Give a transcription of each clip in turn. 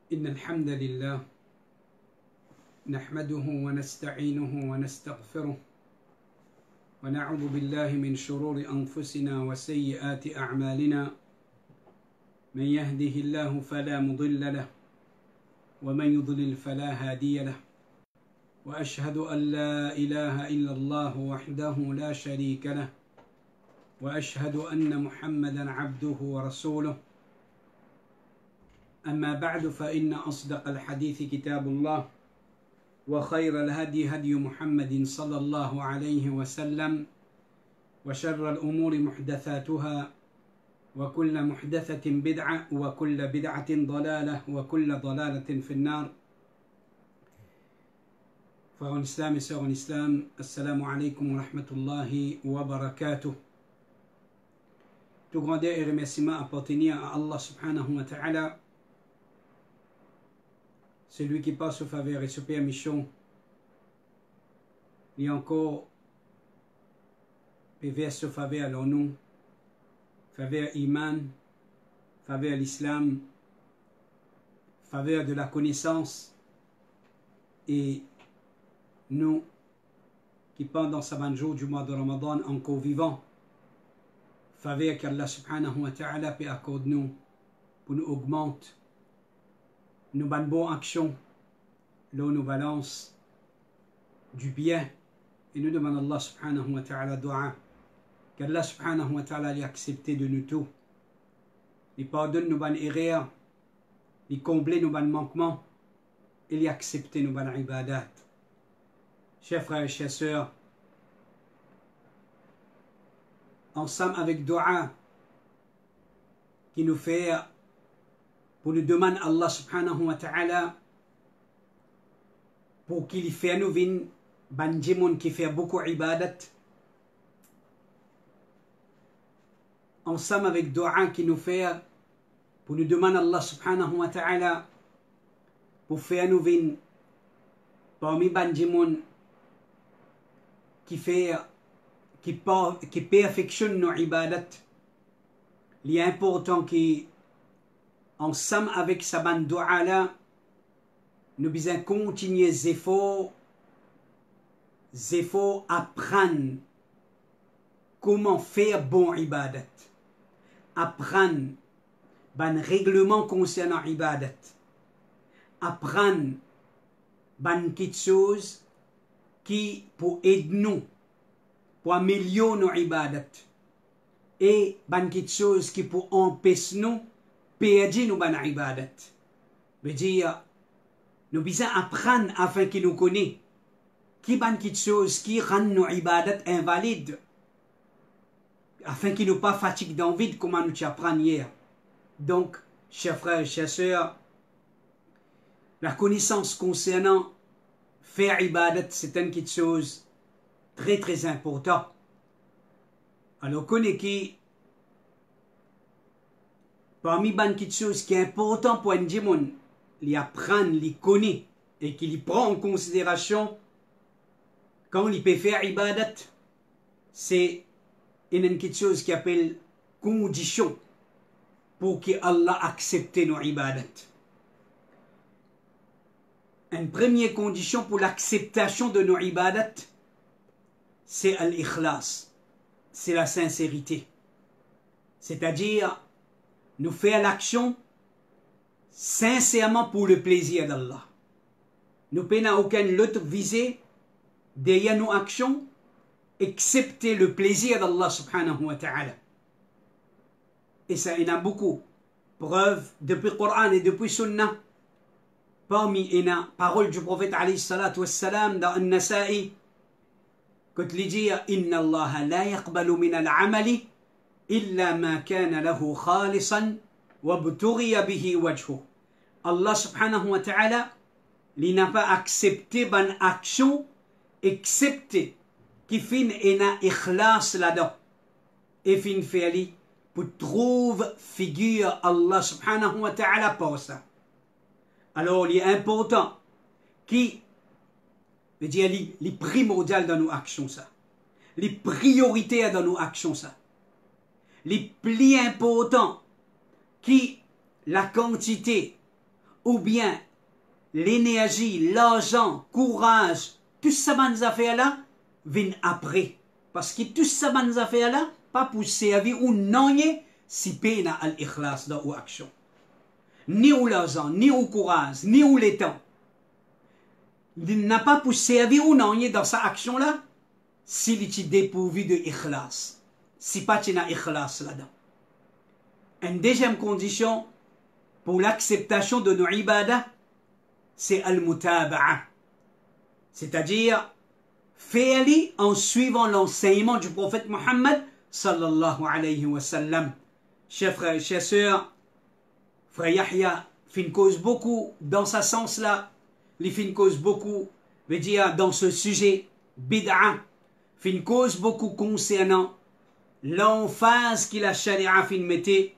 إن الحمد لله نحمده ونستعينه ونستغفره ونعوذ بالله من شرور أنفسنا وسيئات أعمالنا من يهده الله فلا مضل له ومن يضلل فلا هادي له وأشهد أن لا إله إلا الله وحده لا شريك له وأشهد أن محمدا عبده ورسوله أما بعد فإن أصدق الحديث كتاب الله وخير الهدي هدي محمد صلى الله عليه وسلم وشر الأمور محدثاتها وكل محدثة بدعة وكل بدعة ضلالة وكل ضلالة في النار. Frères en islam et sœurs en islam, assalamu alaikum wa rahmatullahi wa barakatuh. Tout grandeur et remerciement appartenir à Allah subhanahu wa ta'ala, celui qui passe sous faveur et sous permission. Et encore, pévers sous faveur alors nous, faveur iman, faveur l'islam, faveur de la connaissance, et nous qui pendant ce 20 jours du mois de Ramadan encore vivants, faveur qu'Allah subhanahu wa ta'ala peut accorder nous pour nous augmenter nous bonnes bonnes actions, là nous balance du bien, et nous demandons Allah subhanahu wa ta'ala dua, qu'Allah subhanahu wa ta'ala l'ait accepté de nous tous, il pardonne nos bonnes erreurs, il comble nos bonnes manquements, et il accepte nos bonnes ibadat. Chers frères et chères sœurs, ensemble avec dua qui nous fait pour nous demander Allah subhanahu wa ta'ala pour qu'il fait nous vin banjimon qui fait beaucoup ibadat, ensemble avec dua qui nous fait pour nous demander Allah subhanahu wa ta'ala pour faire nous vin parmi banjimon qui perfectionne nos ibadat. Il est important que ensemble avec sa bande dua là, nous devons continuer les efforts apprendre comment faire bon ibadat, apprendre ban règlement concernant ibadat, apprendre ban petites choses qui pour aider nous pour améliorer nos ibadat, et ban petites choses qui pour empêcher nous perdre nos bonnes ibadat. Veut dire, nous devons apprendre afin qu'il nous connaisse qui ban petites choses qui rendent nos ibadat invalides, afin qu'il nous pas fatigue dans le vide, comme nous apprenons hier. Donc, chers frères et chères sœurs, la connaissance concernant faire ibadat, c'est une petite chose très très importante. Alors, connaissez qui parmi les petites choses qui est important pour un djimon, les apprendre, les connaître et qu'il prend en considération quand il peut faire ibadat, c'est une petite chose qui appelle condition pour que Allah accepte nos ibadat. Une première condition pour l'acceptation de nos ibadat, c'est l'ikhlas, c'est la sincérité. C'est-à-dire, nous faire l'action sincèrement pour le plaisir d'Allah. Nous n'avons aucune autre visée derrière nos actions, excepté le plaisir d'Allah subhanahu wa ta'ala. Et ça, il y en a beaucoup. Preuve depuis le Coran et depuis le Sunnah. Parmi les paroles du prophète alayhi salatu wassalam dans An-Nasa'i, quand il dit Inna Allah la yaqbalu min al-amali illa ma kana lahu khalisan wa btughiya bihi wajhu. Allah subhanahu wa ta'ala, il n'a pas accepté ban action excepté qui fin ena ikhlas là-dedans. Et fin fait pour trouver figure Allah subhanahu wa ta'ala pour ça. Alors, il est important qui veut dire les primordiales dans nos actions ça. Les prioritaires dans nos actions ça. Les plus importants qui la quantité ou bien l'énergie, l'argent, courage, tout ça nous a fait là, vient après. Parce que tout ça nous a fait là, pas pour servir ou non, si peine à l'ikhlas dans l'action. Ni ou l'argent, ni au courage, ni ou le temps. Il n'a pas pour servir ou non dans sa action là, s'il est dépourvu de ikhlas. Si pas tu n'as ikhlas là-dedans. Une deuxième condition pour l'acceptation de nos ibadah, c'est al-mutaba'a. C'est-à-dire, faire-les en suivant l'enseignement du prophète Mohammed sallallahu alayhi wa sallam. Chers frères et chers sœurs, frère Yahya fait cause beaucoup dans ce sens-là. Il fait cause beaucoup, veut dire dans ce sujet, bid'a, fait cause beaucoup concernant l'emphase que la charia fin mettait,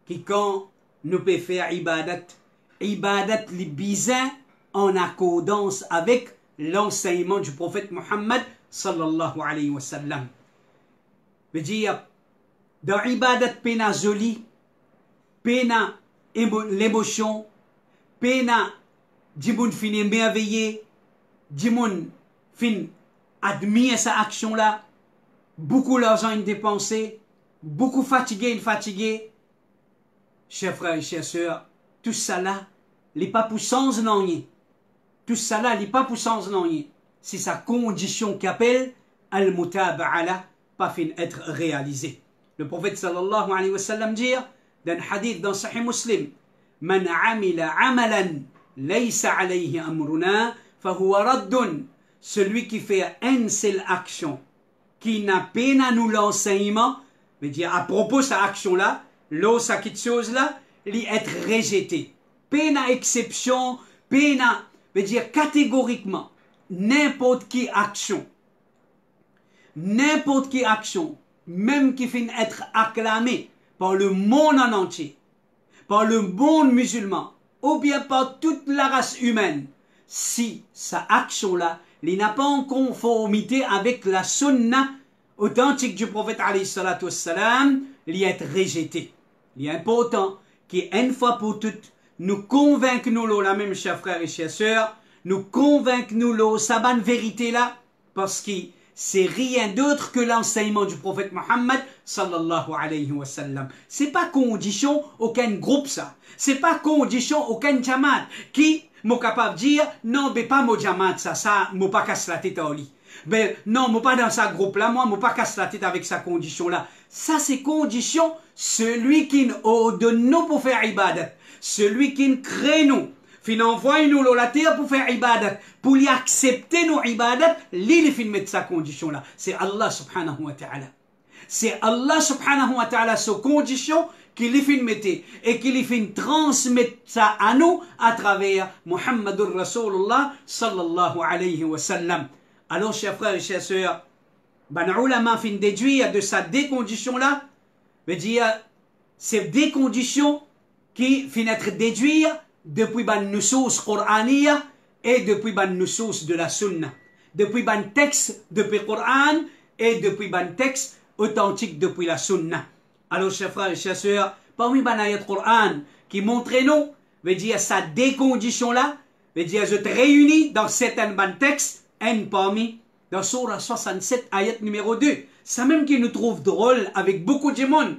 qui quand nous peut faire ibadat les bizarres en accordance avec l'enseignement du prophète Mohammed sallallahu alayhi wa sallam. Veut dire, dans ibadat pena joli, pena l'émotion, pena Djimoun fin émerveillé, Djimoun fin admire sa action là, beaucoup d'argent dépensé, beaucoup fatigué. Chers frères et chers sœurs, tout ça là, n'est pas pour sens non. Tout ça là, n'est pas pour sens non. C'est sa condition qu'appelle al-mutaba'a là, pas fin être réalisé. Le prophète sallallahu alayhi wa sallam dit dans un hadith dans Sahih Muslim, Man amila amalan laysa alayhi amruna fahuwa raddun. Celui qui fait une seule action qui n'a peine à nous l'enseignement, veut dire à propos de cette action-là, sa petite chose-là, il être rejeté. Peine à exception, peine à, veut dire catégoriquement, n'importe qui action, même qui finit être acclamée par le monde en entier, par le monde musulman, ou bien par toute la race humaine, si sa action-là, il n'a pas en conformité avec la sunna authentique du prophète alayhi salatu wassalam, il est rejeté. Il est important qu'une fois pour toutes, nous convainquons la même, chers frères et chers sœurs, nous convainquons sa bonne vérité là, parce que c'est rien d'autre que l'enseignement du prophète Mohammed sallallahu alayhi wa sallam. C'est pas condition aucun groupe ça. C'est pas condition aucun jamaat qui m'est capable de dire non, mais pas mon jamaat ça, m'est pas casse la tête au lit. Ben non, moi pas dans sa groupe là, moi pas casse la tête avec sa condition là. Ça c'est condition celui qui nous donne nous pour faire ibadat, celui qui nous crée nous, qui envoie nous la terre pour faire ibadat, pour y accepter nos ibadat, lui il mettre sa condition là. C'est Allah subhanahu wa ta'ala. C'est Allah subhanahu wa ta'ala sa condition qu'il les fait mettre et qu'il les fait transmettre ça à nous à travers Muhammadur Rasulullah sallallahu alayhi wa sallam. Alors, chers frères et chers sœurs, ben ulama fin déduire de sa décondition-là, veut dire, c'est des conditions qui fin être déduire depuis ban nusus Qur'aniya et depuis ban nusus de la sunna. Depuis ban texte depuis le Coran et depuis ban texte authentique depuis la sunna. Alors, chers frères et chers sœurs, parmi ban ayat Qur'an qui montre nous, veut dire, sa décondition-là, veut dire, je te réunis dans certains ban textes, un parmi dans Surah 67, ayat numéro 2. Ça même qui nous trouve drôle avec beaucoup de monde.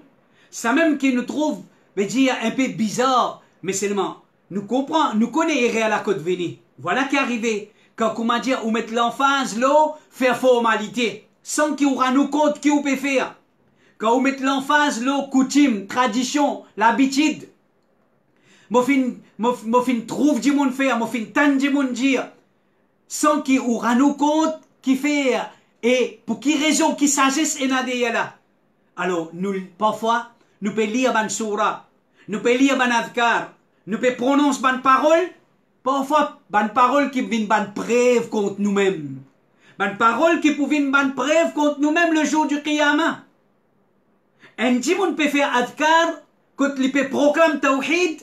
Ça même qui nous trouve, veut dire, un peu bizarre. Mais seulement, nous comprenons, nous connaissons à la côte venue. Voilà qui est arrivé. Quand, comment dire, on met l'emphase, l'eau, faire formalité. Sans qu'il aura nous compte qui on peut faire. Quand on met l'emphase, l'eau, coutume, tradition, l'habitude. Moi, fin trouve du monde faire, moi, fin tant du monde dire. Sans qu'il aura nous compte qui fait et pour qui raison, qui sagesse et là. Alors, nous, parfois, nous pouvons lire ban surah, nous pouvons lire ban adhkar, nous pouvons prononcer ban parole, parfois, ban parole qui viennent ban preuve contre nous-mêmes. Ban parole qui viennent ban preuve contre nous-mêmes le jour du qiyamah. Un djimoun peut faire adhkar, quand il peut proclamer tawhid,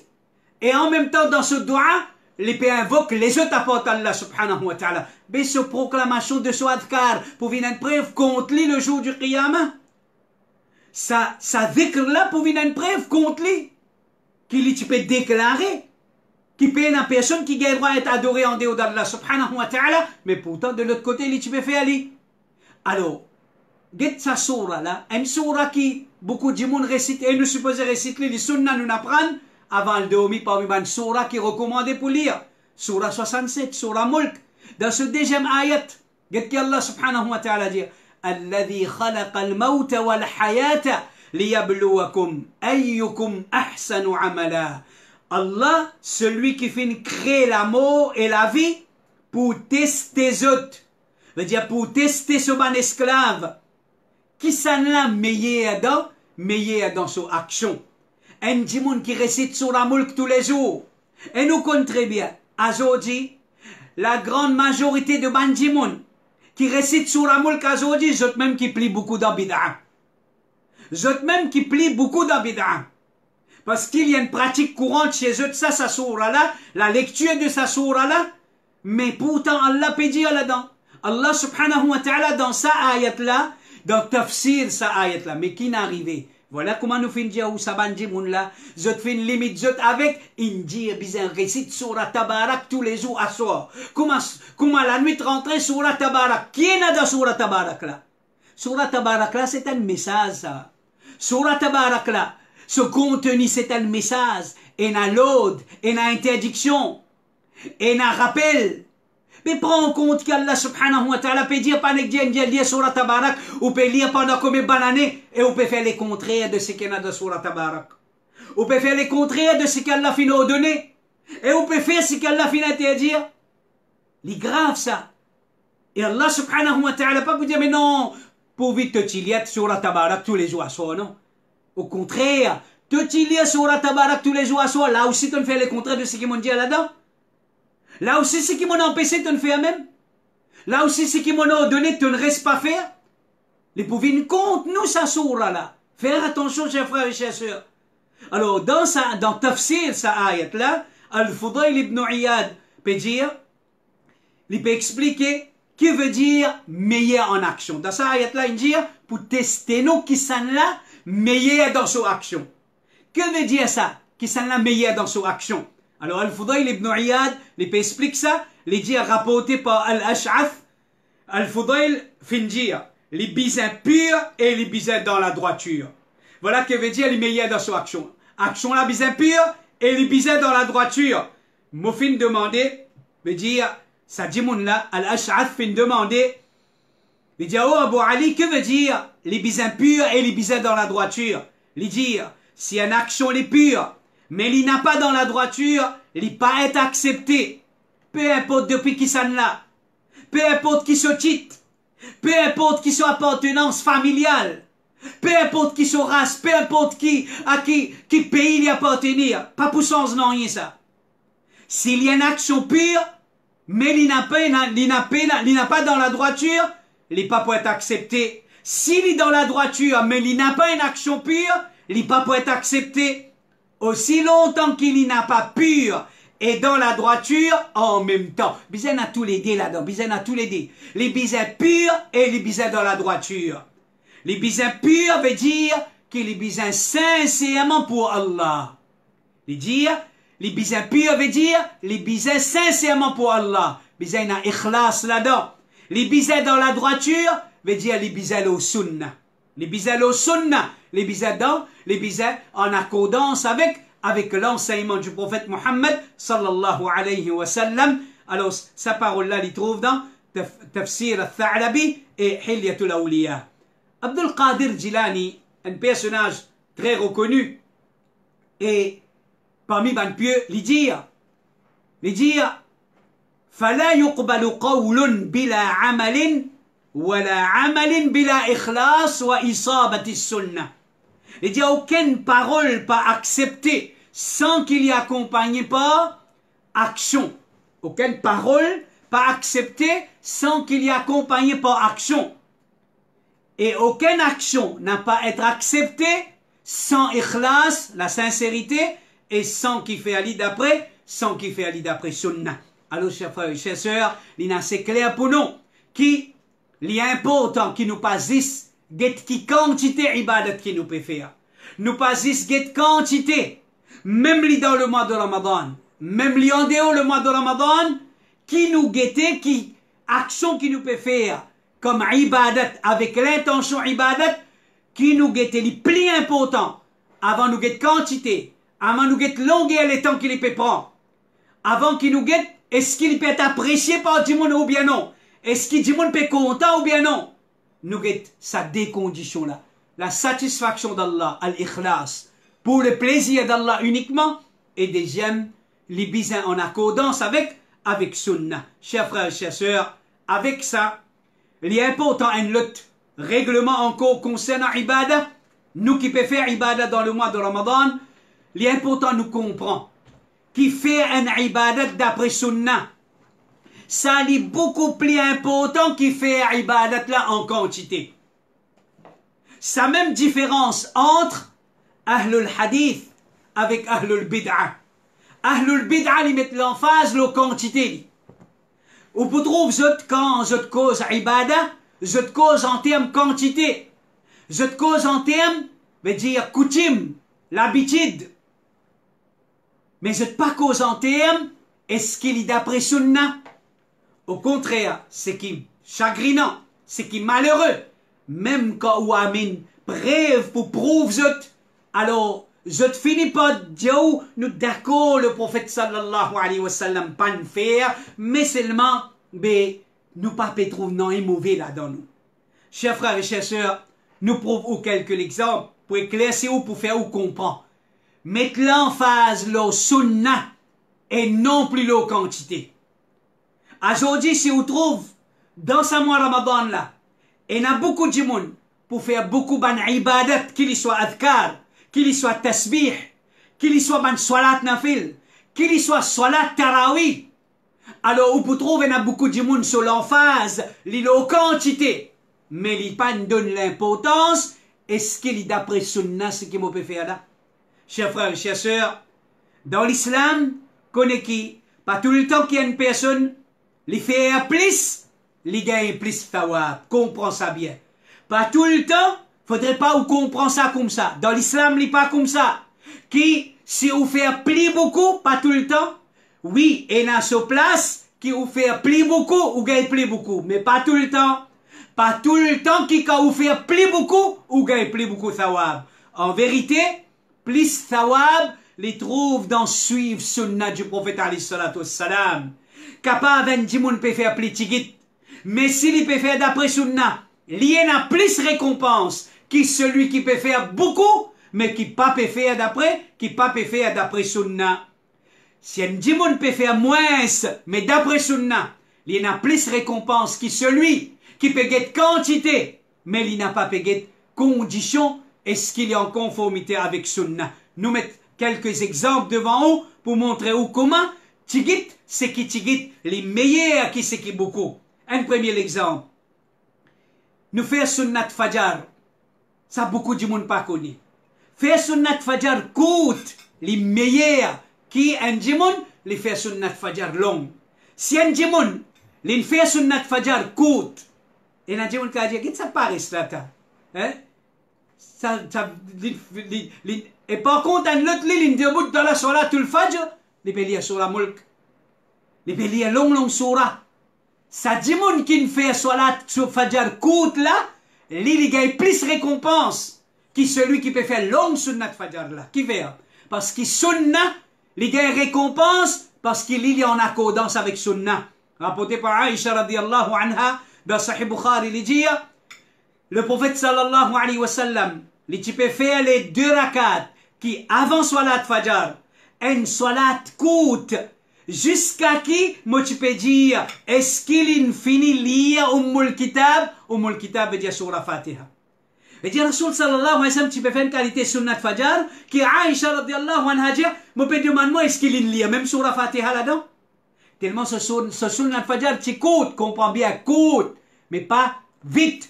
et en même temps, dans ce doua, les pays invoquent les autres apportent Allah subhanahu wa ta'ala. Mais ce proclamation de ce adhkar pour venir une preuve contre lui le jour du qiyamah. Ça dhikr là pour venir une preuve contre lui. Qu'il tu peux déclarer. qui paye une personne qui a le droit d'être adorée en dehors d'Allah subhanahu wa ta'ala, mais pourtant de l'autre côté, il peut faire aller. Alors, get sa sourate là, une sourate qui beaucoup de monde récite, et nous supposons réciter les sunnah nous apprendre avant le dormir parmi une sourate qui est recommandée pour lire. Sourate 67, sourate Mulk. Dans ce deuxième ayat, get Allah subhanahu wa ta'ala dit, الذي خلق الموت والحياة ليبلوكم أيكم أحسن عملا. Allah, celui qui fait créer la mort et la vie pour tester les autres. Veut dire pour tester ce bon esclave. Qui s'en l'a meilleur dans son action. Un djimoun qui récite sur la Mulk tous les jours. Et nous connaissons très bien, aujourd'hui, la grande majorité de ban djimoun qui récite sur la Mulk aujourd'hui, c'est même qui plie beaucoup d'abid'a. C'est même qui plie beaucoup d'abid'a. Parce qu'il y a une pratique courante chez eux de ça, sa sourate là, la lecture de sa sourate là, mais pourtant Allah peut dire là-dedans. Allah subhanahu wa ta'ala dans sa ayat là, dans tafsir sa ayat là, mais qui n'est arrivé? Voilà comment nous faisons dire où ça bandit moun là, je fais une limite avec, il dit, bizarre, récite sourate Tabarak tous les jours à soir. Comment la nuit rentrer sourate Tabarak? Qui est dans sourate Tabarak là? Sourate Tabarak là, c'est un message ça. Sourate Tabarak là, ce contenu, c'est un message, et un l'ode, et une interdiction, et un rappel. Mais prends en compte qu'Allah subhanahu wa ta'ala peut dire pas lire surat Tabarak, ou peut lire pendant combien d'années, et on peut faire les contraires de ce qu'il y a dans surat Tabarak. On peut faire les contraires de ce qu'Allah finit nous donner, et on peut faire ce qu'Allah finit interdire. C'est grave ça. Et Allah subhanahu wa ta'ala pas vous dire, mais non, pour vite te tilier surat Tabarak tous les jours à soi, non. Au contraire, te lire surat Tabarak tous les jours à soi, là aussi tu fais les contraires de ce qu'ils m'ont dit là-dedans. Là aussi ce qui m'ont empêché de ne faire même. Là aussi ce qui m'ont donné de ne reste pas faire. Les pauvres compte nous ça sourate là. Faire attention chers frères et chers sœurs. Alors dans tafsir sa ayat là, Al-Fudayl ibn Iyad peut dire, il peut expliquer qui veut dire meilleur en action. Dans sa ayat là il dit pour tester nous qui sont là meilleur dans son action. Que veut dire ça? Qui sont là meilleur dans son action? Alors Al-Fudayl ibn Iyad, il peut expliquer ça, il dit rapporté par Al-Ash'ath, Al-Fudayl fin dire les bisins purs et les bisins dans la droiture. Voilà que veut dire les meilleurs dans son action. Action la bisins pure et les bisins dans la droiture. Moufin demandé, veut dire, ça dit mon là, Al-Ash'ath fin demandé, il dit, oh Abu Ali, que veut dire les bisins purs et les bisins dans la droiture? Il dit, si une action est pure, mais il n'a pas dans la droiture, il pas être accepté. Peu importe depuis qui s'en là, peu importe qui se titre, peu importe qui soit appartenance familiale, peu importe qui soit race, peu importe qui pays il appartenir, pas pour sens non rien ça. S'il y a une action pure, mais il n'a pas dans la droiture, il n'est pas pour être accepté. S'il est dans la droiture, mais il n'a pas une action pure, il n'est pas pour être accepté. Aussi longtemps qu'il n'a pas pur et dans la droiture en même temps. Bizarre a tous les deux là-dedans. Bizarre a tous les deux. Les bizarres purs et les bizarres dans la droiture. Les bizarres purs veut dire que les bizarres sincèrement pour Allah. Les bizarres purs veut dire les bizarres sincèrement pour Allah. Bizarre a ikhlas là-dedans. Les bizarres dans la droiture veut dire les bizarres au sunnah. Les bizarres au sunnah. Les bizarres en accordance avec l'enseignement du prophète Mohammed sallallahu alayhi wa sallam. Alors sa parole là, il trouve dans Tafsir al-Tha'labi et Hilyatul Awliya. Abdul Qadir Jilani, un personnage très reconnu et parmi les pieux, il dit فلا يقبل قول بلا عمل ولا عمل بلا إخلاص وإصابة السنة. Il dit aucune parole pas acceptée sans qu'il y accompagne pas action. Aucune parole pas acceptée sans qu'il y accompagne pas action. Et aucune action n'a pas être acceptée sans ikhlas, la sincérité, et sans qu'il fait ali d'après sunnah. Alors chers frères et chers sœurs, c'est clair pour nous qu'il est important qu'il nous passe qui quantité ibadat qui nous peut faire. Nous pas get quantité. Même dans le mois de Ramadan. même liandéo le mois de Ramadan, qui nous guettait, qui, action qui nous peut faire, comme ibadat, avec l'intention ibadat, qui nous guettait les plus importants, avant nous guette quantité, avant nous guette longueur les temps qu'il peut prendre, avant qu'il nous guette, est-ce qu'il peut être apprécié par du monde ou bien non, est-ce que du monde peut être content ou bien non, nous guette ça des conditions là, la satisfaction d'Allah, al-ikhlas, pour le plaisir d'Allah uniquement, et deuxième, les bisins en accordance avec Sunnah. Chers frères et chers sœurs, avec ça, il est important un autre règlement encore concernant Ibadah. Nous qui pouvons faire Ibadah dans le mois de Ramadan, il est important nous comprendre qui fait un Ibadah d'après Sunnah. Ça est beaucoup plus important qui fait Ibadah là en quantité. Sa même différence entre Ahlul Hadith avec Ahlul Bid'ah. Ahlul Bid'ah, ils mettent l'emphase la quantité. Ou pour trouver quand je cause ibadah, je cause en termes quantité. Je cause en termes, veut dire coutume, l'habitude. Mais je ne pas cause en termes, est-ce qu'il est d'après Sunnah? Au contraire, c'est qui chagrinant, c'est qui malheureux. Même quand ou amin, bref pour prouver, alors, je ne finis pas de dire, nous d'accord, le prophète sallallahu alayhi wa sallam, pas de faire, mais seulement, nous pas trouver non et mauvais là-dedans nous. Chers frères et chers sœurs, nous prouvons quelques exemples pour éclaircir ou pour faire ou comprendre. Mettre l'emphase le sunnah et non plus la quantité. Aujourd'hui, si vous trouvez dans ce mois Ramadan là, il y a beaucoup de monde pour faire beaucoup de ibadat, qu'il soit adhkar, qu'il soit tasbih, qu'il soit ban salat nafil, qu'il soit salat tarawih. Alors, on peut trouver beaucoup de monde sur l'emphase, la quantité, mais il pas donne l'importance. Est-ce qu'il est d'après Sunnah ce qu'il peut faire là? Chers frères et chers sœurs, dans l'islam, connaît qui, pas tout le temps qu'il y a une personne, il fait plus, il gagne plus thawab. Comprends ça bien. Pas tout le temps, faudrait pas ou comprendre ça comme ça. Dans l'islam, il n'est pas comme ça. Qui, si on fait plus beaucoup, pas tout le temps, oui, et dans sa place, qui on fait plus beaucoup, ou gagne plus beaucoup. Mais pas tout le temps. Pas tout le temps qui, quand on fait plus beaucoup, ou gagne plus beaucoup thawab. En vérité, plus thawab, les trouve dans suivre sunnah du prophète alayhi salatu wassalam. Capable d'un dimoun peut faire plus tigit. Mais s'il peut faire d'après sunnah, il y en a plus récompense que celui qui peut faire beaucoup, mais qui pas peut faire d'après sunnah. Si un dimoun peut faire moins, mais d'après sunnah, il y en a plus récompense que celui qui peut get quantité, mais il n'a pas peut get condition. Est-ce qu'il est en conformité avec sunnah? Nous mettons quelques exemples devant vous pour montrer où comment tigit, c'est qui tigit les meilleurs qui c'est qui beaucoup. Un premier exemple. Nous faisons sunnat fajar. Ça beaucoup de monde pas connu. Faire sunnat fajar coûte les meilleurs qui un djimoun les faire sunnat fajar long. Si un djimoun les fait sunnat fajar coûte et un djimoun qui a dit qu'est-ce que ça paraît là hein? Et par contre un autre ligne debout dans la solatul fajr, les béliers sur la mulk. Les béliers long surah. Ça dit moun qui fait salat sur Fajr coûte là, il gagne plus récompense que celui qui peut faire long sunnat Fajr là. Qui fait? Parce que sunnah, il gagne récompense parce qu'il est en accordance avec sunnah. Rapporté par Aïcha radiallahu anha, dans Sahih Bukhari, il dit, le prophète sallallahu alayhi wa sallam, il peut faire les 2 rakats qui avant salat Fajr, une salat coûte. Jusqu'à qui, moi tu peux dire, est-ce qu'il finit lire Ummul Kitab veut dire Surah Fatiha. Et dire Rasul sallallahu alayhi wa sallam, tu peux faire une qualité sunnat Fajr, qui Aïcha radiallahu anha dit, moi peux demander moi, est-ce qu'il lit même Surah Fatiha là-dedans? Tellement ce sunnat Fajr, tu coûte, comprends bien, coûte, mais pas vite,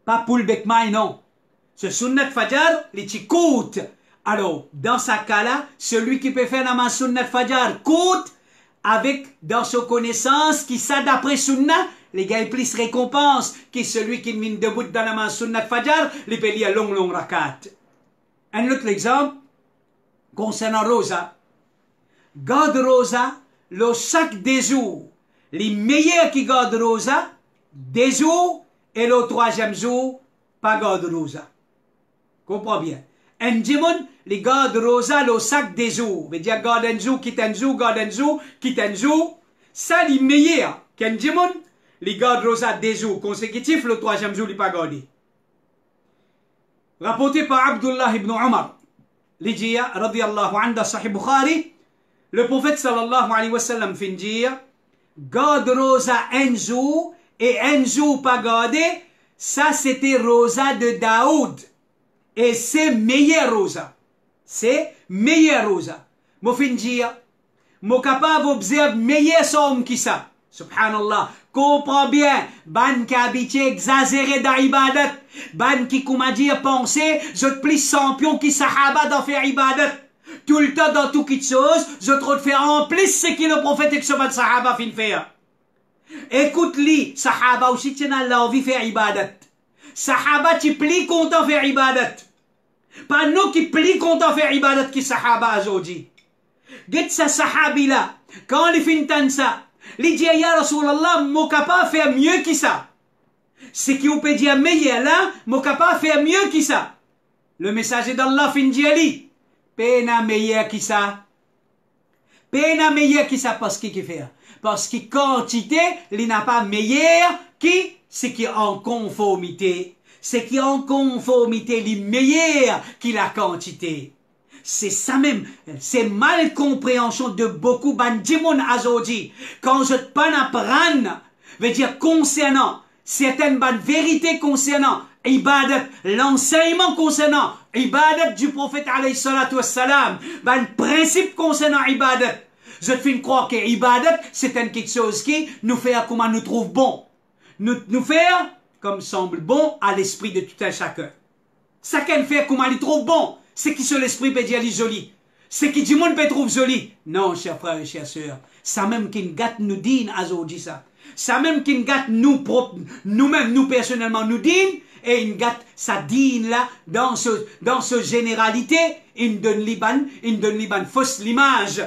pas pour le bekmaï, non. Ce sunnat Fajr, il tu coûte. Alors, dans ce cas-là, celui qui peut faire la sunnat Fajr coûte, avec dans sa connaissance qui ça d'après sunnah, les gars plus récompense que celui qui mine debout dans la main sunnat Fajr, les pays à long rakat. Un autre exemple concernant Rosa. garde rosa, le chaque des jours, les meilleurs qui gardent rosa, des jours, et le troisième jour, pas garde rosa. Comprends bien. Un dimon, les garde rosa, le chaque des jours. Veut dire garde un jour, quitte un jour, garde un jour, quitte un jour. Ça, les meilleurs. Qu'un dimon, les garde rosa des jours consécutifs, le troisième jour, il pas gardé. Rapporté par Abdullah ibn Omar. L'Idjia, radiyallahu anhu, Sahih Bukhari, le prophète sallallahu alayhi wa sallam fin dire, garde rosa un jour et un jour pas gardé, ça c'était rosa de Daoud. Et c'est meilleur rosa. C'est meilleur rosa. Mo fin dire, mo capable d'observer meilleur somme qui ça. Subhanallah. Comprends bien, ban qui habite exagéré d'ibadat, ban qui, comment dire, pensez, je te plus champion qui sahaba d'en faire ibadat. Tout le temps, dans toute chose, je te faire en plus ce que le prophète et que ce sahaba fin faire. Écoute-li, sahaba aussi, tu n'as pas envie de faire ibadat. Sahaba, tu plus content faire ibadat. Pas nous qui plus content faire ibadat qui sahaba aujourd'hui. Get sa sahabi là, quand il fin ça, il dit, ya Rasulallah, mon capable faire mieux que ça. Ce qui vous peut dire meilleur là, mon capable faire mieux que ça. Le messager d'Allah fin dit, pena meilleur que ça. Pena meilleur que ça parce qu'il fait. Parce que quantité, il n'a pas meilleur que ce qui est en conformité. Ce qui est en conformité, il est meilleur que la quantité. C'est ça même, c'est mal compréhension de beaucoup bandimon aujourd'hui. Quand je te pan apprendre, veut dire concernant certaines bonnes vérités concernant ibadat, l'enseignement concernant ibadat du prophète alayhi salatu wassalam, ban principe concernant ibadat. Je te fais croire que ibadat, c'est quelque chose qui nous fait comment nous trouve bon. Nous faire comme semble bon à l'esprit de tout un chacun. Chacun fait comment il trouve bon. C'est qui sur l'esprit peut dire joli. C'est qui du monde peut trouver joli. Non, chers frères et chères sœurs. Ça même qui gâte nous dit aujourd'hui ça. Ça même qui gâte nous-mêmes, nous personnellement nous dit. Et il gâte sa dîne là, dans ce généralité, il donne liban fausse l'image.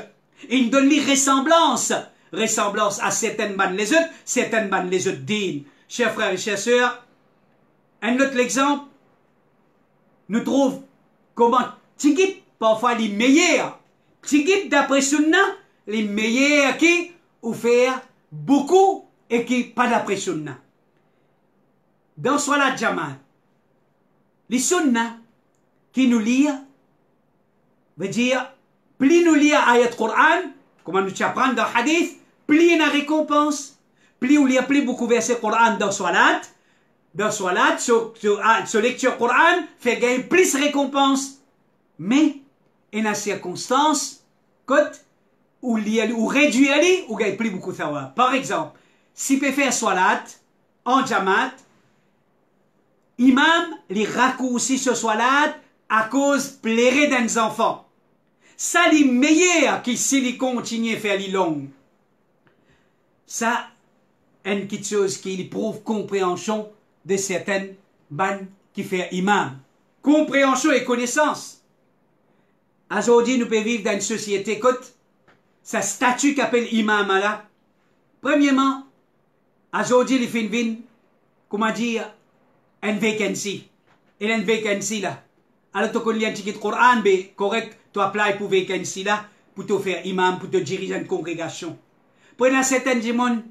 Il donne les ressemblances. Ressemblance à certaines bandes les autres, certaines bandes les autres dînes. Chers frères et chères sœurs, un autre exemple, nous trouve comment tigit parfois les meilleurs. Tigit d'après Sunna, les meilleurs qui ou faire beaucoup et qui pas d'après Sunna. Dans Salat Jamaat, les Sunna qui nous lire, veut dire, plus nous lire ayat Quran, comment nous apprendre dans Hadith, plus il y a récompense. Plus on lit plus beaucoup versets Coran dans Salat, sur lecture Coran, fait gagner plus récompense. Mais, il y a circonstances, où réduire ali, ou gagne plus beaucoup thawab. Par exemple, si peut faire Salat, en Jamaat, imam, les raccourcis sur Salat, à cause plairait d'un enfant. Ça, les meilleurs qui s'ils continuent à faire les longues. Ça, une petite chose qui prouve compréhension de certaines bannes qui fait imam. Compréhension et connaissance. Aujourd'hui, nous pouvons vivre dans une société, écoute, sa statut qu'appelle imam là. Premièrement, aujourd'hui, il fait une comment dire, une vacancy. Il y a une vacancy là. Alors, tu connais un ticket de Coran, mais correct, tu applies pour vacancy là, pour te faire imam, pour te diriger une congrégation. Pour un certain monde,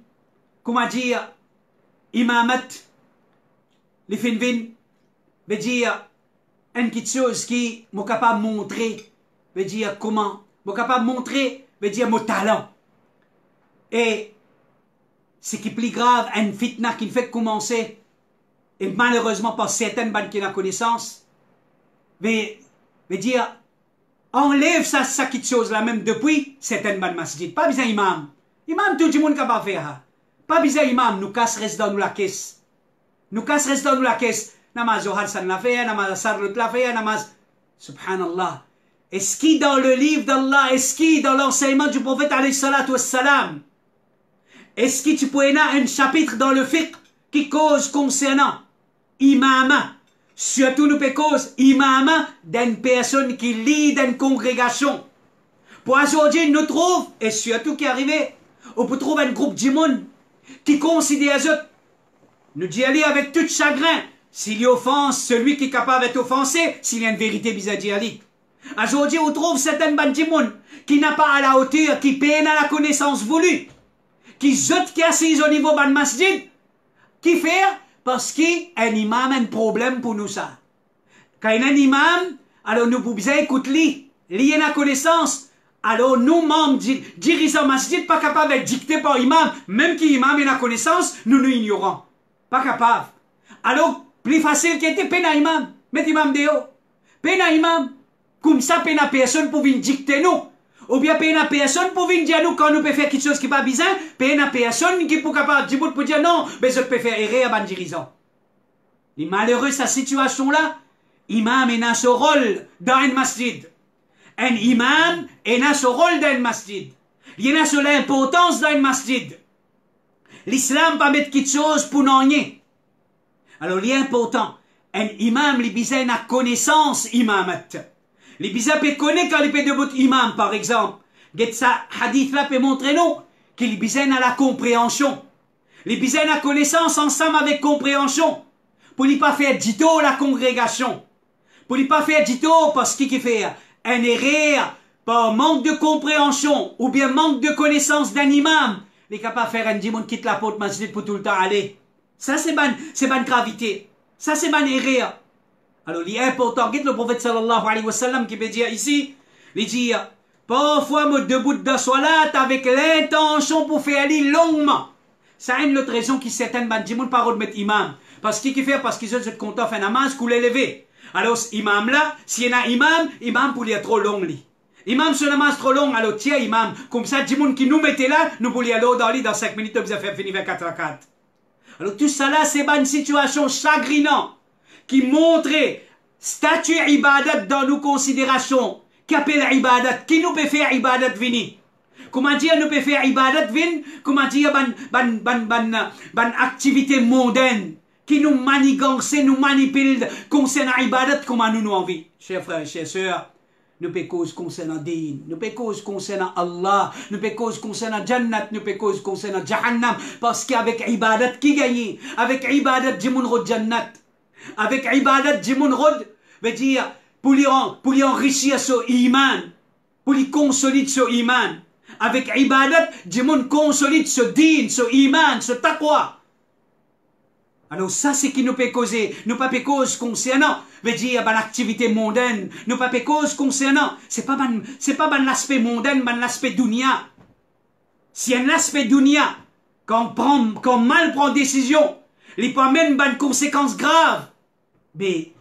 comment dire, imamat, les finvin, veut dire, une petite chose qui m'a capable de montrer, veut dire comment, m'a capable de montrer, veut dire mon talent. Et, ce qui est plus grave, une fitna qui fait commencer, et malheureusement pas certaines bandes qui ont la connaissance, veut dire, enlève ça petite chose là même depuis certaines bandes masjid. Pas besoin imam. Imam, tout le monde capable de faire. Pas besoin imam, nous casse reste dans nous la caisse. Nous casse reste dans nous la caisse. Namaz Zohar san la fait, namaz Sarlut la fait, namaz. Subhanallah. Est-ce qui dans le livre d'Allah, est-ce qui dans l'enseignement du prophète alayhi salatu wassalam, est-ce que tu peux avoir un chapitre dans le fiqh qui cause concernant imama, surtout nous peut cause imama d'une personne qui lit d'une congrégation. Pour aujourd'hui, nous trouvons, et surtout qui est arrivé, on peut trouver un groupe de monde qui considère les autres, nous dit aller avec tout chagrin, s'il y offense, celui qui est capable d'être offensé, s'il y a une vérité vis-à-vis Ali. Aujourd'hui, on trouve certaines bandes de monde qui n'a pas à la hauteur, qui peine à la connaissance voulue, qui zot qui assise au niveau de masjid, qui fait parce qu'un imam a un problème pour nous ça. Quand il y a un imam, alors nous pouvons écouter lui, a la connaissance. Alors nous, membres, dirigeants masjid, pas capables d'être dictés par imam, même qui imam a la connaissance, nous ignorons. Pas capable. Alors, plus facile qui était peine à imam. Mettez imam dehors. Peine à imam. Comme ça, peine à personne pour venir dicter nous. Ou bien peine à personne pour venir dire nous quand nous pouvons faire quelque chose qui n'est pas bizarre. Peine à personne qui est capable de pour dire non, mais je peux faire errer à ban dirigeant. Et malheureux, cette situation-là, imam est dans ce rôle dans un masjid. Un imam est dans ce rôle dans un masjid. Il y a sur l'importance d'un masjid. L'islam pas mettre quelque chose pour non rien. Alors, il est important. Un imam, il a une connaissance imamat. Il peut connaître quand il peut debout imam, par exemple. Ça hadith là peut montrer nous qu'il a la compréhension. Il a la connaissance ensemble avec compréhension. Pour ne pas faire dito la congrégation. Pour ne pas faire dito parce qu'il fait un erreur par manque de compréhension ou bien manque de connaissance d'un imam. Il est capable de faire un dimon quitte la porte masjid pour tout le temps aller. Ça, c'est bonne gravité. Ça, c'est bonne erreur. Alors, il est important. Regardez le prophète sallallahu alayhi wa sallam qui peut dire ici, il dit, parfois, me debout de salat avec l'intention pour faire aller longuement. Ça a une autre raison qui certaines bonnes dimon parole de mettre imam. Parce qu'il fait, parce qu'ils sont contents de faire namaz, qu'on l'élever. Alors, imam là, s'il y a un imam pour lui être trop long, lui. Imam sur namaz trop long, alors tiens, imam, comme ça, du monde qui nous mettait là, nous pouvions aller dans 5 minutes, vous avez fait finir 24 à 4. Alors tout ça là, c'est une situation chagrinante qui montre statut ibadat dans nos considérations. Qu'appelle ibadat? Qui nous peut faire ibadat vini? Comment dire nous peut faire ibadat vini? Comment dire ban activité mondaine qui nous manigance, nous manipule concernant ibadat comme nous envie. Chers frères et chères sœurs, nous peut cause concernant din, nous peut cause concernant Allah, nous peut cause concernant Jannat, nous peut cause concernant Jahannam, parce qu'avec ibadat qui gagne, avec ibadat jimun rod Jannat, avec ibadat jimun rod, veut dire pour lui enrichir son iman, pour lui consolider son iman, avec ibadat jimun consolide son din, son iman, son taqwa. Alors ça c'est qui nous peut causer, nous pas peut cause concernant, veut dire l'activité mondaine, nous pas peut cause concernant, c'est pas l'aspect mondaine, l'aspect dunya. Si un aspect dunya, quand mal prend décision, il peut amener une conséquence grave. Mais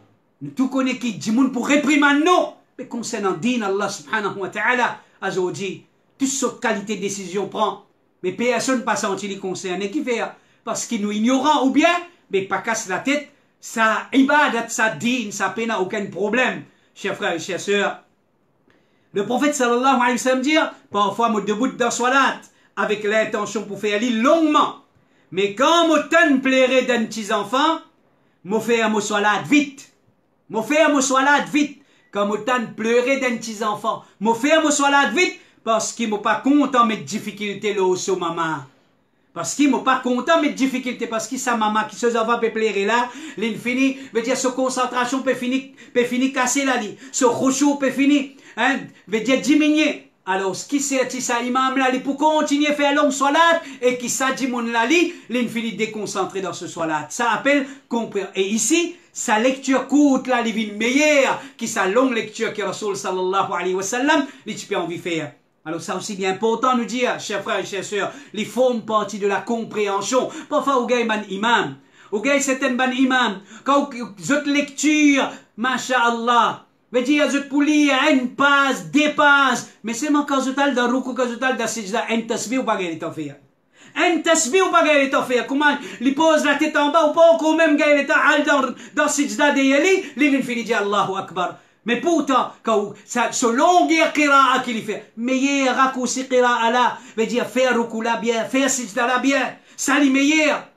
nous tout connaissons qui dit pour réprimer nous, mais concernant din Allah subhanahu wa ta'ala, aujourd'hui, toute sorte qualité de décision prend, mais personne pas senti les concernés qui fait, parce qu'ils nous ignorant ou bien mais pas casse la tête, ça ibadat, ça din, ça peine aucun problème, chers frères et chères sœurs. Le prophète sallallahu alayhi wa sallam dit, parfois, moi debout dans salat, avec l'intention pour faire aller longuement. Mais quand moi t'en plairait d'un petit enfant, moi faire mon salat vite. Moi faire mon salat vite. Quand moi t'en pleurer d'un petit enfant, moi faire mon salat vite, parce qu'il m'a pas content mes difficultés là au so maman. Parce qu'il m'a pas content mes difficultés, parce que sa maman qui se va peut pleurer là, l'infini, veut dire sa concentration peut finir casser la lit, son khushu peut finir, hein, veut dire diminuer. Alors, ce qui c'est ça imam là, pour continuer à faire longue salat, et qui ça dit mon la lit, l'infini déconcentré dans ce salat. Ça appelle comprendre. Et ici, sa lecture courte là, il est meilleure, qui sa longue lecture que Rasul sallallahu alayhi wa sallam, il tu peux envie faire. Alors ça aussi bien important nous dire, chers frères et chères sœurs, les formes partie de la compréhension. Parfois, au gars ban imam, au gars c'est un ban imam. Quand votre lecture, masha'Allah, veut dire je pour lire une page, deux pages, mais c'est mon cas total de ruku, cas total de sijda, un tasbih ou pas gagner t'en faire. Un tasbih ou pas gagner t'en faire. Comment il pose la tête en bas ou pas, quand même gagner t'en dans sijda de yali, l'il finit dire Allahu Akbar. Mais pourtant, quand ce long qira'a qu'il fait, meilleur raccourci qira'a là, veut dire faire ruku là bien, faire sijda là bien, ça li meilleur.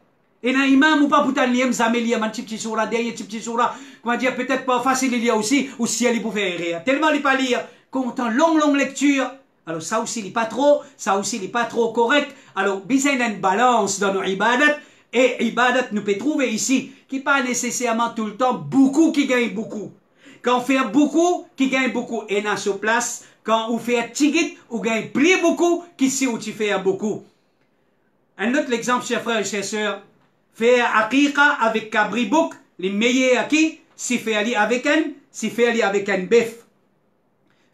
Et un imam ou pas pour t'en lire, zamélia, man petit soura, derrière petit soura, comment dire, peut-être pas facile il y a aussi, ou si elle est pour faire rire. Tellement il pas lire, quand on longue lecture, Alors ça aussi, il n'est pas trop correct. Alors, il y a une balance dans nos ibadat. Et ibadat nous peut trouver ici, qui pas nécessairement tout le temps beaucoup qui gagne beaucoup. Quand on fait beaucoup, qui gagne beaucoup. Et dans ce place, quand on fait un tigit, on gagne plus beaucoup, qu'ici où tu fais beaucoup. Un autre exemple, chers frères et chers sœurs, faire aqiqa avec cabribouk, les meilleurs qui, si fait aller avec un bœuf.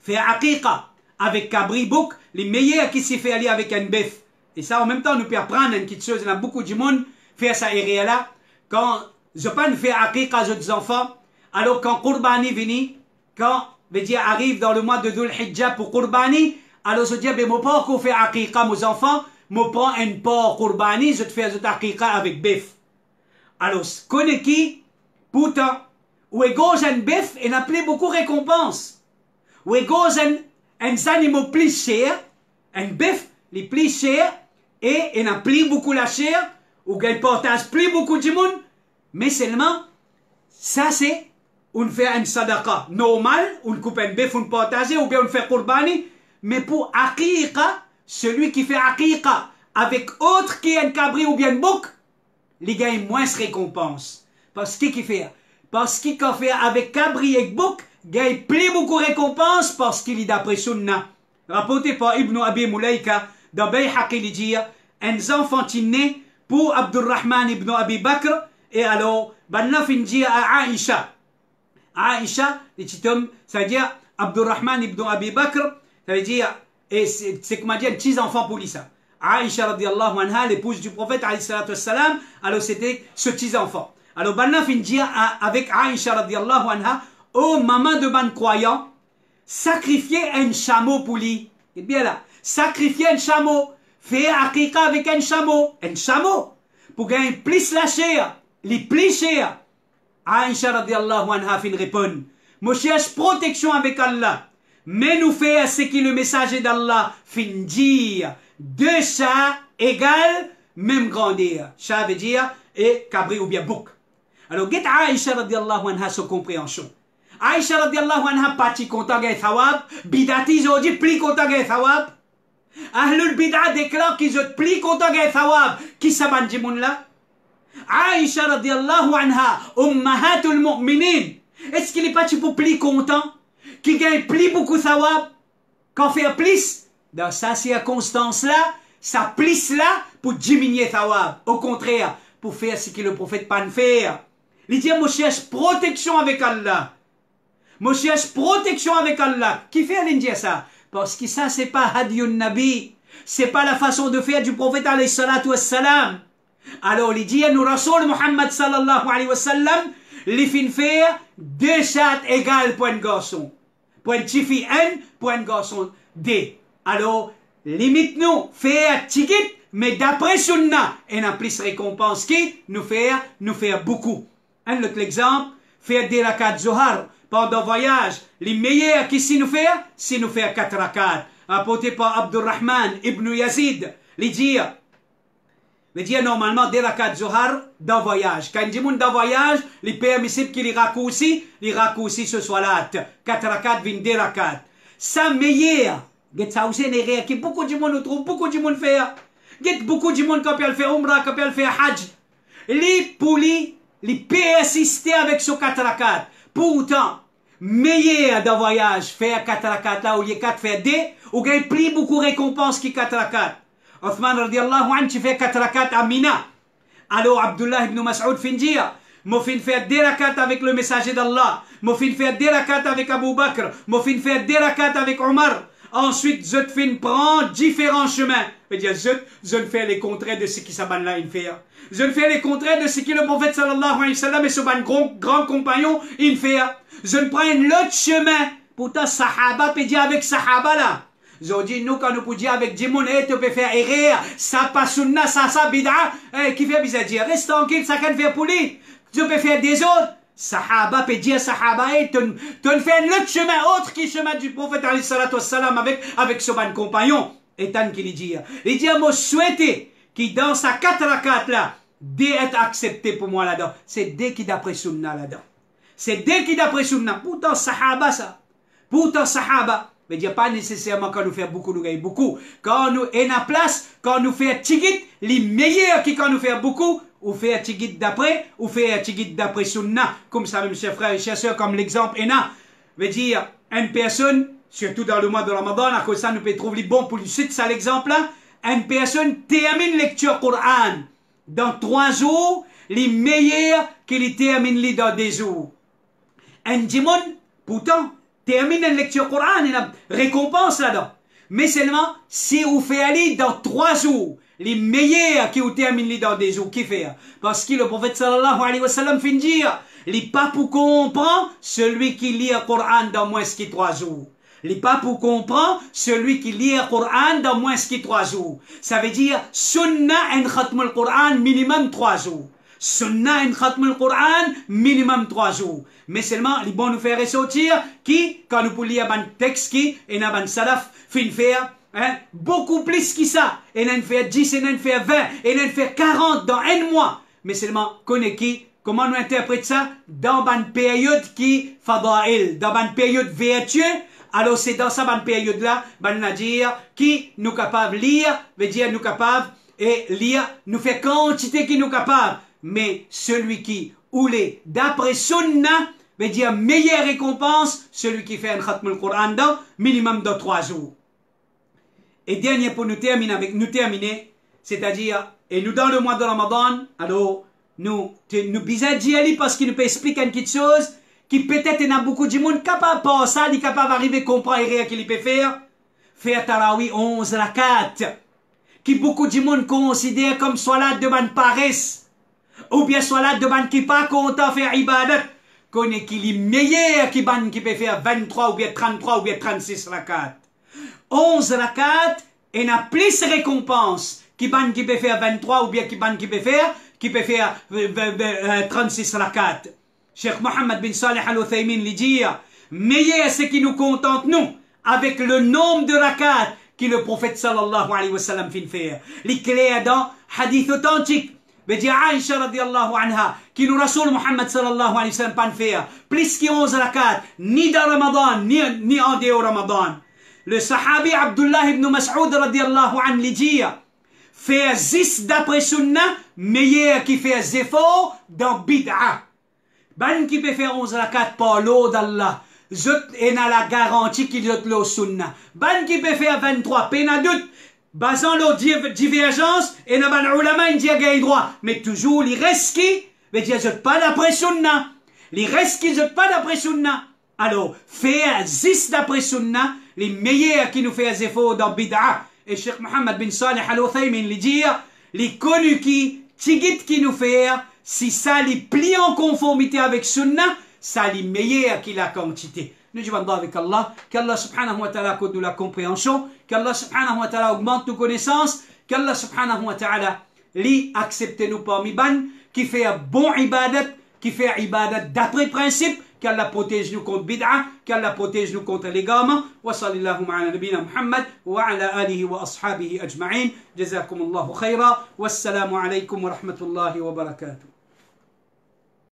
Faire aqiqa avec cabribouk, les meilleurs qui s'y fait aller avec un bœuf. Et ça, en même temps, nous peut apprendre une petite chose. Il y a beaucoup de monde faire ça et là. Quand je pas faire aqiqa aux enfants, alors quand Qurbani vient, quand veut dire arrive dans le mois de Dhul Hijjah pour Qurbani, alors je dis, ben, mon porc qu'on fait aqiqa aux enfants, je prends un porc Qurbani, je te fais un aqiqa avec bœuf. Alors, connais qui, pourtant, où est gauche un bœuf, et n'a plus beaucoup de récompenses. Où est gauche un animal plus cher, un bœuf, les plus cher, et il n'a plus beaucoup la chair, ou il partage plus beaucoup de monde, mais seulement, ça c'est, on fait un sadaqa normal, on coupe un bœuf, on partage, ou bien on fait qurbani, mais pour aqiqa, celui qui fait aqiqa avec autre qui est un cabri ou bien un bouc, il gagne moins de récompense. Parce qu'il fait, parce qu'il fait avec cabri et bouc, gagne plus beaucoup de récompense parce qu'il est d'après Sunna. Rapporté par Ibn Abi Mulaika, dans Bayhaqi, il dit, un enfant né pour Abdurrahman ibn Abi Bakr, et alors, Banna finit à Aïcha. Aïcha, ça veut dire Abdurrahman ibn Abi Bakr, ça veut dire, et c'est comme on dit, un petit enfant pour lui ça. Aïcha radiallahu anha, l'épouse du prophète alayhi salatu wassalam, alors c'était ce petit enfant. Alors, Banna finit avec Aïcha radiallahu anha, oh maman de ban croyant, sacrifier un chameau pour lui. Et bien là, sacrifier un chameau, faire aqiqa avec un chameau, pour gagner plus la chair, les plus chers. Aïcha radiallahu anha fin répond, moi cherche protection avec Allah, mais nous fait ce qui le messager d'Allah fin dire, deux chats égales, même grandeur. Chat veut dire, et cabri ou bien bouc. Alors, get Aïcha radiallahu anha sa compréhension. Aïcha radiallahu anha pati content gay thawab, bidati jodi pli content gay thawab. Ahlul bid'a déclare qu'ils ont pli content gay thawab. Qui s'aban jimoun là? Aïcha radiallahu anha, ummahatul mu'minin. Est-ce qu'il est pas pour pli content? Qui gagne pli beaucoup thawab? Quand fait plus? Dans sa circonstance là, ça plisse là pour diminuer thawab. Au contraire, pour faire ce que le prophète pas faire. Il dit, moi cherche protection avec Allah. Moi cherche protection avec Allah. Qui fait aller dire ça? Parce que ça, c'est pas Hadiyun Nabi. C'est pas la façon de faire du prophète alayhi salatu wassalam. Alors, il dit, nous Rasoul Muhammad sallallahu alayhi wa sallam, les fin faire deux chats égales pour un garçon. Pour un petit fille un, pour un garçon deux. Alors, limite-nous, faire tigit, mais d'après Sunna, et n'a plus récompense qui nous faire beaucoup. Un autre exemple, faire des rakats Zohar pendant voyage. Les meilleurs qui si nous faire 4 rakats. Apporté par Abdurrahman ibn Yazid, les dire normalement des rakats Zohar dans voyage. Quand on dit dans voyage, les permissibles qui les raccourcis ce soit là. 4 rakats, 22 rakats. Ça meilleur. Get ça aussi n'est rien. Qui beaucoup de monde nous trouve, beaucoup de monde faire. Get beaucoup de monde quand il fait Umrah, quand il fait Hajj. Les poulies, les persister avec ce 4 rakats. Pourtant, meilleur dans voyage, faire 4 rakats là, ou les 4 faire des, ou gagne plus beaucoup de récompenses qui 4 rakats. Othman radiallahu anhu, tu fais 4 rakats à Mina. Alors, Abdullah ibn Mas'ud fin dire, moi fin faire des rakats avec le messager d'Allah, moi fin faire des rakats avec Abu Bakr, moi fin faire des rakats avec Omar. Ensuite, je te fin prendre différents chemins. Je ne fais les contraires de ce qui s'aban là, il fait. Je ne fais les contraires de ce que le prophète sallallahu alayhi wa sallam et son grand compagnon, il fait. Je ne prends l'autre chemin. Pourtant, sahaba peut dire avec sahaba là. Je dis, nous, quand nous pouvons dire avec Jimoun, tu peux faire erreur, ça pas sunna, ça bid'a, qui fait bizarre dire, reste tranquille, ça can faire pour lui. Tu peux faire des autres. Sahaba peut dire sahaba, tu ne fais l'autre chemin autre que le chemin du prophète alayhi salatu wassalam avec son compagnon. Et tant qu'il dit, moi souhaite qu'il dans sa 4 rakats là, d'être accepté pour moi là-dedans. C'est dès qu'il d'après sunna là-dedans. C'est dès qu'il d'après sunna. Pourtant sahaba ça. Pourtant sahaba. veut dire pas nécessairement quand nous faisons beaucoup, nous gagnons beaucoup. Quand nous en a place, quand nous faisons tigit, les meilleurs qui quand nous faisons beaucoup, ou fait un tigit d'après, ou fait un tigit d'après sunna, comme ça même chers frères et chers sœurs, comme l'exemple Ena, veut dire une personne, surtout dans le mois de Ramadan, à cause de ça nous peut trouver bon pour lui citer ça l'exemple là, une personne termine lecture Coran dans 3 jours, les meilleurs qu'il termine dans des jours. Un dimon, pourtant, termine une lecture Coran, il y a une récompense là-dedans. Mais seulement, si vous faites aller dans 3 jours, les meilleurs qui vous terminent dans des jours, qui fait? Parce que le prophète sallallahu alayhi wa sallam fait dire, les pas pour comprendre celui qui lit le Coran dans moins que 3 jours. Les pas pour comprendre celui qui lit le Coran dans moins que 3 jours. Ça veut dire, sunna en khatm le Coran minimum 3 jours. Sunna en khatm le Coran minimum 3 jours. Mais seulement, les bons nous faire ressortir qui, quand nous pouvons lire un texte qui, et un salaf, fin faire, hein, beaucoup plus que ça. Et n'en fait 10, et n'en fait 20, et n'en fait 40 dans un mois. Mais seulement, connaît qui, comment nous interprète ça? Dans une période qui, fadail, dans une période vertueuse. Alors c'est dans ça une période-là, on va dire, qui nous capable de lire, veut dire nous capable et lire, nous fait quantité qui nous capable. Mais celui qui, ou les, d'après sunna, veut dire meilleure récompense, celui qui fait un khatm al-Qur'an dans minimum de 3 jours. Et dernier pour nous terminer, c'est-à-dire, et nous dans le mois de Ramadan, alors, nous bisons d'y aller parce qu'il nous peut expliquer une petite chose, qui peut-être il y a beaucoup de monde capable de ça, il est capable d'arriver à comprendre et qu'il peut faire. Faire Tarawi 11 rakat, qui beaucoup de monde considère comme soit de ban paresse, ou bien soit de ban qui pas content faire ibadat, qu'on est qu'il est meilleur qui peut faire 23 ou bien 33 ou bien 36 rakat. 11 rakat, et n'a plus de récompense qui peut faire 23 ou bien qui peut faire 36 rakat. Cheikh Mohammed bin Saleh al-Uthaymin lui dit, meilleur ce qui nous contente nous, avec le nombre de rakat que le prophète sallallahu alayhi wa sallam fin faire. Les clés dans hadith authentique, veut dire Aïcha radiallahu anha, qui nous Rasoul Mohammed sallallahu alayhi wa sallam pas faire, plus que 11 rakat, ni dans Ramadan, ni en dehors Ramadan. Le sahabi Abdullah ibn Mas'ud radiallahu anhu lui dit, faire 10 d'après sunna, meilleur qui fait des efforts dans bid'a. Ban qui peut faire 11 rakat par l'eau d'Allah, zut en a la garantie qu'il y a l'eau sunna. Ban qui peut faire 23, pena doute, basant l'eau divergence, et n'a ban ulama, il dit gagne droit. Mais toujours, les restes qui, veut dire, zut pas d'après sunna. Les restes qui zut pas d'après sunna. Alors, faire 10 d'après sunna, les meilleurs qui nous font des efforts dans bid'a. Et Cheikh Mohammed bin Saleh al-Uthaymin lui dit, les connus qui, tigit qui nous fait, si ça les plie en conformité avec sunna, ça les meilleur que la quantité. Nous disons avec Allah, qu'Allah subhanahu wa ta'ala accorde nous la compréhension, qu'Allah subhanahu wa ta'ala augmente nos connaissances, qu'Allah subhanahu wa ta'ala li accepte nous parmi ban, qui fait un bon ibadat, qui fait un ibadat d'après principe, qu'Allah protège nous contre bid'a, qu'Allah protège nous contre l'égarement. Wa sallallahu ala nabina Muhammad wa ala alihi wa ashabihi ajma'in. Jazakumullahu khayra. Wassalamu alaykum wa rahmatullahi wa barakatuh.